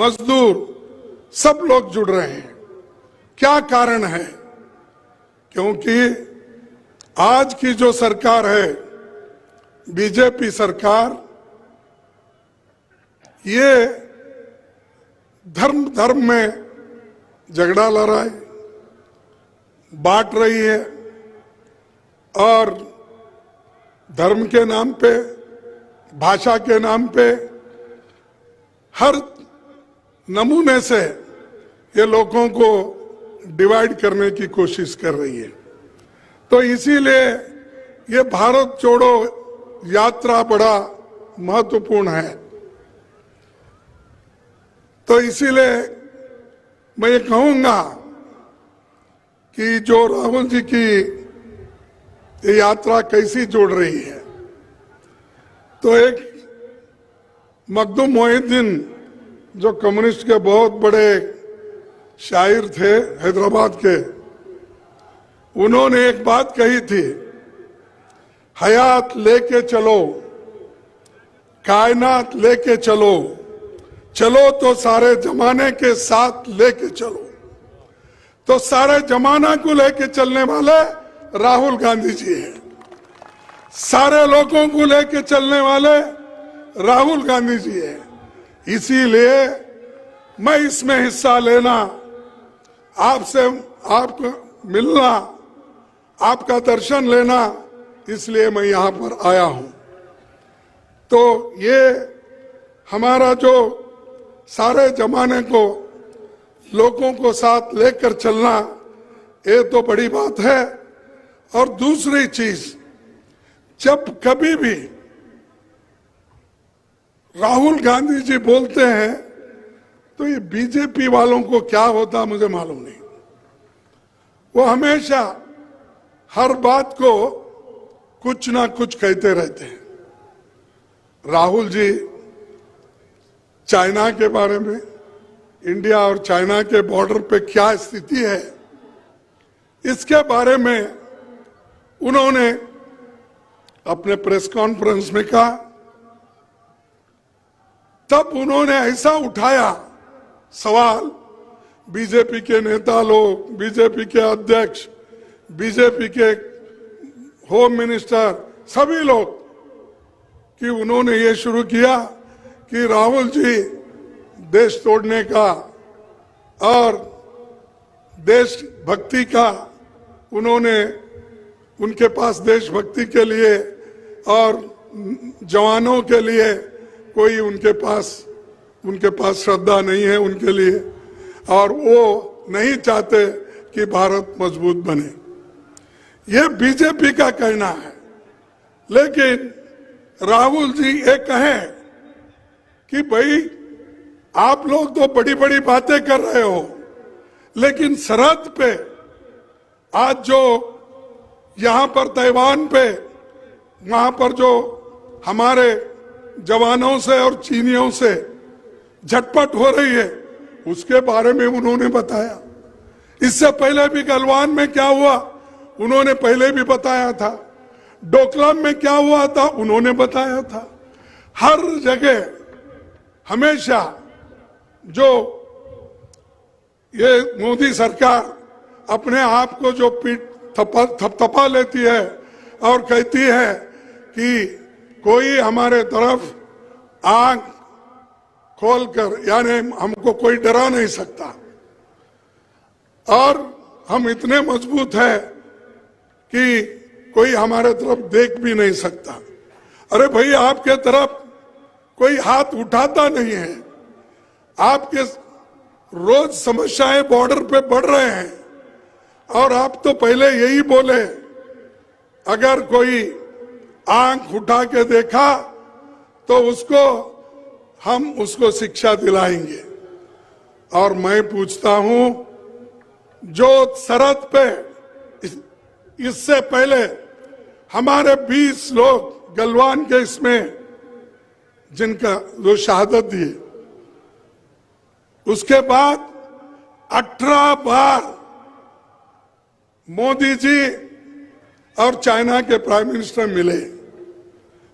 मजदूर सब लोग जुड़ रहे हैं। क्या कारण है? क्योंकि आज की जो सरकार है, बीजेपी सरकार, ये धर्म धर्म में झगड़ा लड़ा है, बांट रही है और धर्म के नाम पे, भाषा के नाम पे हर नमूने से ये लोगों को डिवाइड करने की कोशिश कर रही है। तो इसीलिए ये भारत जोड़ो यात्रा बड़ा महत्वपूर्ण है। तो इसीलिए मैं ये कहूंगा कि जो राहुल जी की ये यात्रा कैसी जोड़ रही है, तो एक मखदूम मोहिउद्दीन जो कम्युनिस्ट के बहुत बड़े शायर थे हैदराबाद के, उन्होंने एक बात कही थी, हयात लेके चलो, कायनात लेके चलो, चलो तो सारे जमाने के साथ लेके चलो। तो सारे जमाना को लेके चलने वाले राहुल गांधी जी हैं, सारे लोगों को लेके चलने वाले राहुल गांधी जी हैं। इसीलिए मैं इसमें हिस्सा लेना, आपसे आपको मिलना, आपका दर्शन लेना, इसलिए मैं यहाँ पर आया हूं। तो ये हमारा जो सारे जमाने को लोगों को साथ लेकर चलना, ये तो बड़ी बात है। और दूसरी चीज, जब कभी भी राहुल गांधी जी बोलते हैं तो ये बीजेपी वालों को क्या होता मुझे मालूम नहीं। वो हमेशा हर बात को कुछ ना कुछ कहते रहते हैं। राहुल जी चाइना के बारे में, इंडिया और चाइना के बॉर्डर पे क्या स्थिति है, इसके बारे में उन्होंने अपने प्रेस कॉन्फ्रेंस में कहा। तब उन्होंने ऐसा उठाया सवाल, बीजेपी के नेता लोग, बीजेपी के अध्यक्ष, बीजेपी के होम मिनिस्टर, सभी लोग, कि उन्होंने ये शुरू किया कि राहुल जी देश तोड़ने का और देशभक्ति का, उन्होंने उनके पास देशभक्ति के लिए और जवानों के लिए कोई उनके पास श्रद्धा नहीं है उनके लिए, और वो नहीं चाहते कि भारत मजबूत बने। ये बीजेपी का कहना है। लेकिन राहुल जी ये कहें कि भाई आप लोग तो बड़ी बड़ी बातें कर रहे हो, लेकिन सरहद पे आज जो यहां पर ताइवान पे, वहां पर जो हमारे जवानों से और चीनियों से झटपट हो रही है, उसके बारे में उन्होंने बताया। इससे पहले भी गलवान में क्या हुआ उन्होंने पहले भी बताया था, डोकलाम में क्या हुआ था उन्होंने बताया था। हर जगह हमेशा जो ये मोदी सरकार अपने आप को जो पीठ थपथपा लेती है और कहती है कि कोई हमारे तरफ आंख खोलकर, यानी हमको कोई डरा नहीं सकता और हम इतने मजबूत हैं कि कोई हमारे तरफ देख भी नहीं सकता। अरे भाई, आपके तरफ कोई हाथ उठाता नहीं है। आपके रोज समस्याएं बॉर्डर पे बढ़ रहे हैं और आप तो पहले यही बोले, अगर कोई आंख उठा के देखा तो हम उसको शिक्षा दिलाएंगे। और मैं पूछता हूं, जो सरहद पे इससे पहले हमारे 20 लोग गलवान के इसमें जिनका जो शहादत दिए, उसके बाद 18 बार मोदी जी और चाइना के प्राइम मिनिस्टर मिले,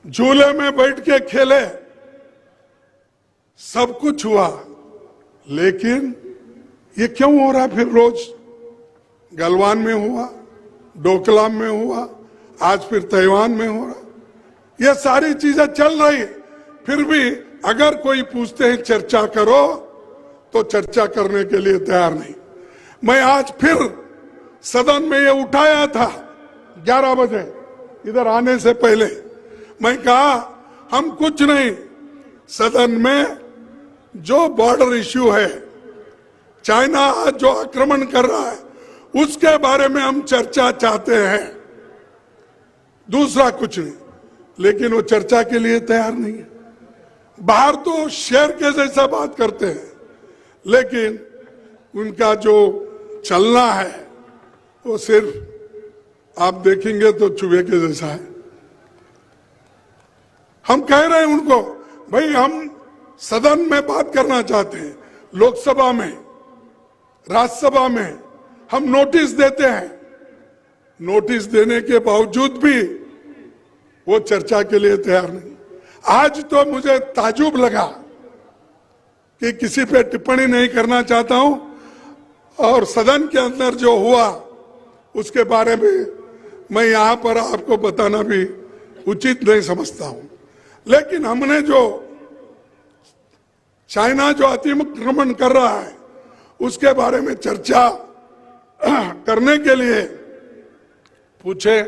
झूले में बैठ के खेले, सब कुछ हुआ, लेकिन ये क्यों हो रहा फिर रोज? गलवान में हुआ, डोकलाम में हुआ, आज फिर ताइवान में हो रहा। ये सारी चीजें चल रही, फिर भी अगर कोई पूछते हैं चर्चा करो तो चर्चा करने के लिए तैयार नहीं। मैं आज फिर सदन में ये उठाया था 11 बजे इधर आने से पहले। मैं कहा हम कुछ नहीं, सदन में जो बॉर्डर इश्यू है, चाइना आज जो आक्रमण कर रहा है, उसके बारे में हम चर्चा चाहते हैं, दूसरा कुछ नहीं। लेकिन वो चर्चा के लिए तैयार नहीं है। बाहर तो शेर के जैसा बात करते हैं, लेकिन उनका जो चलना है वो सिर्फ आप देखेंगे तो चूहे के जैसा है। हम कह रहे हैं उनको, भाई हम सदन में बात करना चाहते हैं, लोकसभा में, राज्यसभा में हम नोटिस देते हैं, नोटिस देने के बावजूद भी वो चर्चा के लिए तैयार नहीं। आज तो मुझे ताजुब लगा कि किसी पे टिप्पणी नहीं करना चाहता हूं, और सदन के अंदर जो हुआ उसके बारे में मैं यहां पर आपको बताना भी उचित नहीं समझता हूं। लेकिन हमने जो चाइना जो अतिक्रमण कर रहा है उसके बारे में चर्चा करने के लिए पूछे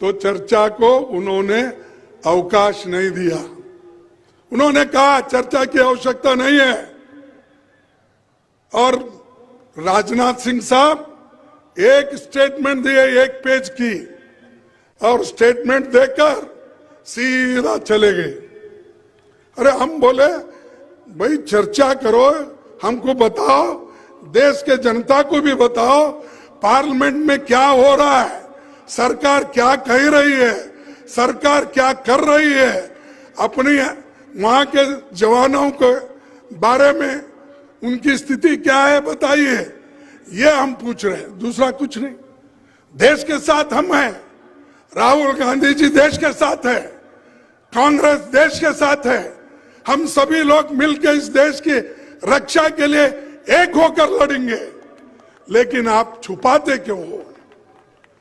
तो चर्चा को उन्होंने अवकाश नहीं दिया। उन्होंने कहा चर्चा की आवश्यकता नहीं है। और राजनाथ सिंह साहब एक स्टेटमेंट दिए 1 पेज की, और स्टेटमेंट देकर सीधा चले गए। अरे हम बोले भाई चर्चा करो, हमको बताओ, देश के जनता को भी बताओ पार्लियामेंट में क्या हो रहा है, सरकार क्या कह रही है, सरकार क्या कर रही है, अपनी वहां के जवानों के बारे में उनकी स्थिति क्या है बताइए। ये हम पूछ रहे हैं, दूसरा कुछ नहीं। देश के साथ हम हैं, राहुल गांधी जी देश के साथ है, कांग्रेस देश के साथ है, हम सभी लोग मिलकर इस देश की रक्षा के लिए एक होकर लड़ेंगे। लेकिन आप छुपाते क्यों हो?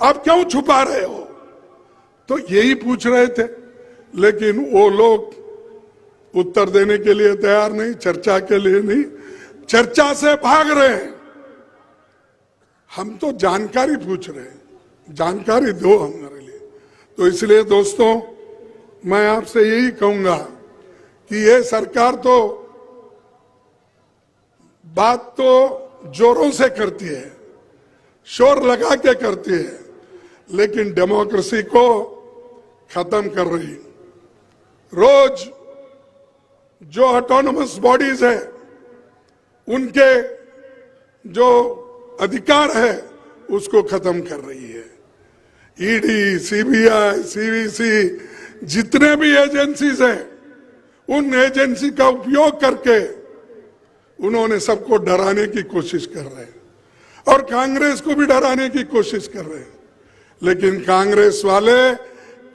आप क्यों छुपा रहे हो? तो यही पूछ रहे थे, लेकिन वो लोग उत्तर देने के लिए तैयार नहीं, चर्चा के लिए नहीं, चर्चा से भाग रहे हैं। हम तो जानकारी पूछ रहे हैं, जानकारी दो हमारे लिए। तो इसलिए दोस्तों मैं आपसे यही कहूंगा कि ये सरकार तो बात तो जोरों से करती है, शोर लगा के करती है, लेकिन डेमोक्रेसी को खत्म कर रही। रोज जो ऑटोनमस बॉडीज है उनके जो अधिकार है उसको खत्म कर रही है। ईडी, सीबीआई, सीवीसी, जितने भी एजेंसीज हैं उन एजेंसी का उपयोग करके उन्होंने सबको डराने की कोशिश कर रहे हैं, और कांग्रेस को भी डराने की कोशिश कर रहे हैं। लेकिन कांग्रेस वाले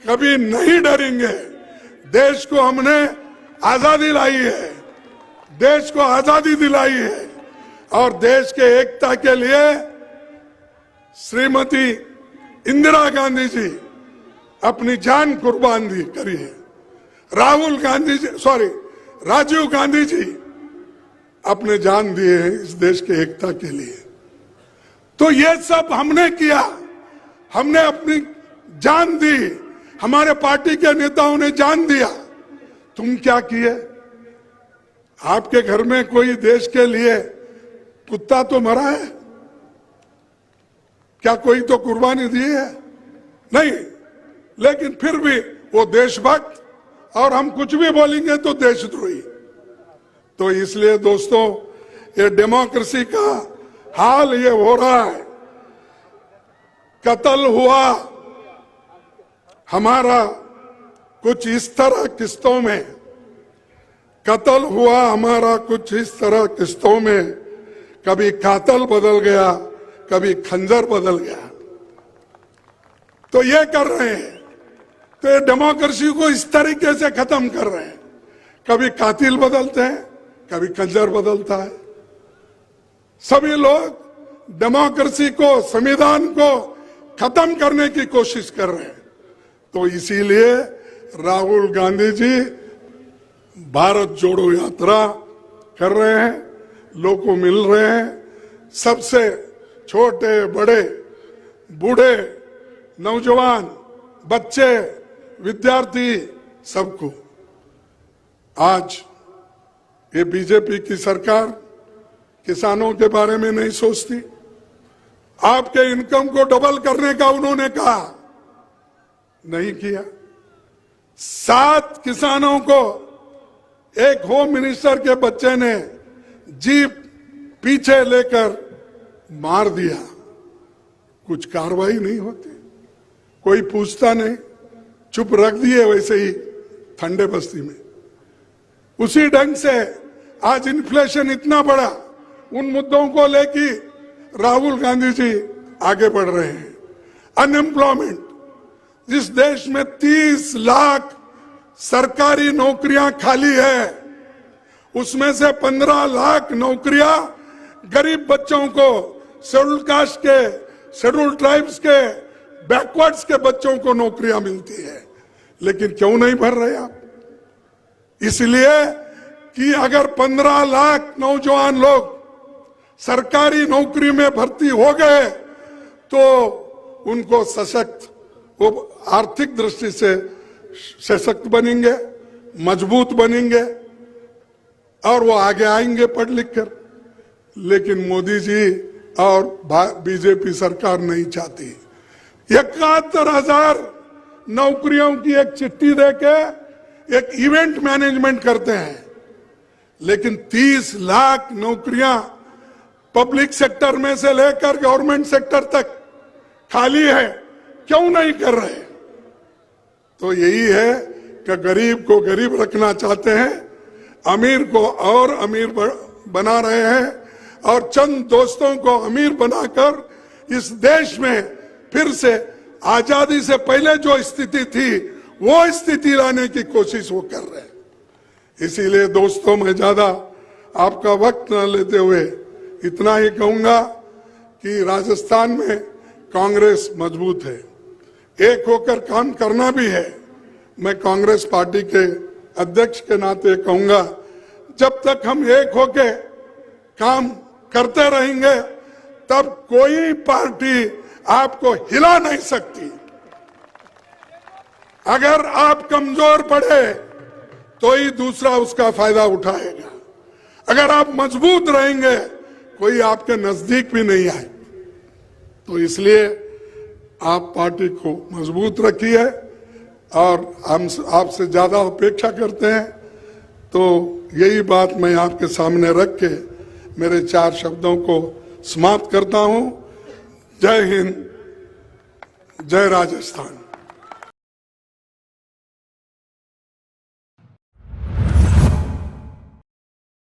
कभी नहीं डरेंगे। देश को हमने आजादी लाई है, देश को आजादी दिलाई है, और देश के एकता के लिए श्रीमती इंदिरा गांधी जी अपनी जान कुर्बान दी करी है। राजीव गांधी जी अपने जान दिए हैं इस देश के एकता के लिए। तो ये सब हमने किया, हमने अपनी जान दी, हमारे पार्टी के नेताओं ने जान दिया। तुम क्या किए? आपके घर में कोई देश के लिए कुत्ता तो मरा है? क्या कोई तो कुर्बानी दी है? नहीं। लेकिन फिर भी वो देशभक्त, और हम कुछ भी बोलेंगे तो देशद्रोही। तो इसलिए दोस्तों ये डेमोक्रेसी का हाल ये हो रहा है। कत्ल हुआ हमारा कुछ इस तरह किस्तों में, कत्ल हुआ हमारा कुछ इस तरह किस्तों में, कभी कातल बदल गया, कभी खंजर बदल गया। तो ये कर रहे हैं, तो ये डेमोक्रेसी को इस तरीके से खत्म कर रहे हैं। कभी कातिल बदलते हैं, कभी खंजर बदलता है। सभी लोग डेमोक्रेसी को, संविधान को खत्म करने की कोशिश कर रहे हैं। तो इसीलिए राहुल गांधी जी भारत जोड़ो यात्रा कर रहे हैं, लोगों को मिल रहे हैं, सबसे छोटे बड़े, बूढ़े, नौजवान, बच्चे, विद्यार्थी, सबको। आज ये बीजेपी की सरकार किसानों के बारे में नहीं सोचती। आपके इनकम को डबल करने का उन्होंने कहा, नहीं किया। 7 किसानों को एक होम मिनिस्टर के बच्चे ने जीप पीछे लेकर मार दिया, कुछ कार्रवाई नहीं होती, कोई पूछता नहीं, चुप रख दिए वैसे ही ठंडे बस्ती में। उसी ढंग से आज इन्फ्लेशन इतना बड़ा, उन मुद्दों को लेके राहुल गांधी जी आगे बढ़ रहे हैं। अनएम्प्लॉयमेंट, जिस देश में 30 लाख सरकारी नौकरियां खाली है, उसमें से 15 लाख नौकरियां गरीब बच्चों को, शेड्यूल कास्ट के, शेड्यूल ट्राइब्स के, बैकवर्ड्स के बच्चों को नौकरियां मिलती है। लेकिन क्यों नहीं भर रहे आप? इसलिए कि अगर 15 लाख नौजवान लोग सरकारी नौकरी में भर्ती हो गए तो उनको सशक्त, वो आर्थिक दृष्टि से सशक्त बनेंगे, मजबूत बनेंगे और वो आगे आएंगे पढ़ लिख कर। लेकिन मोदी जी और बीजेपी सरकार नहीं चाहती। 71,000 नौकरियों की एक चिट्ठी देके एक इवेंट मैनेजमेंट करते हैं, लेकिन 30 लाख नौकरियां पब्लिक सेक्टर में से लेकर गवर्नमेंट सेक्टर तक खाली है, क्यों नहीं कर रहे? तो यही है कि गरीब को गरीब रखना चाहते हैं, अमीर को और अमीर बना रहे हैं, और चंद दोस्तों को अमीर बनाकर इस देश में फिर से आजादी से पहले जो स्थिति थी वो स्थिति लाने की कोशिश वो कर रहे हैं। इसीलिए दोस्तों, मैं ज्यादा आपका वक्त न लेते हुए इतना ही कहूंगा कि राजस्थान में कांग्रेस मजबूत है, एक होकर काम करना भी है। मैं कांग्रेस पार्टी के अध्यक्ष के नाते कहूंगा, जब तक हम एक होके काम करते रहेंगे तब कोई पार्टी आपको हिला नहीं सकती। अगर आप कमजोर पड़े तो ही दूसरा उसका फायदा उठाएगा। अगर आप मजबूत रहेंगे कोई आपके नजदीक भी नहीं आए। तो इसलिए आप पार्टी को मजबूत रखिए और हम आपसे ज्यादा अपेक्षा करते हैं। तो यही बात मैं आपके सामने रख के मेरे 4 शब्दों को समाप्त करता हूं। जय हिंद, जय राजस्थान।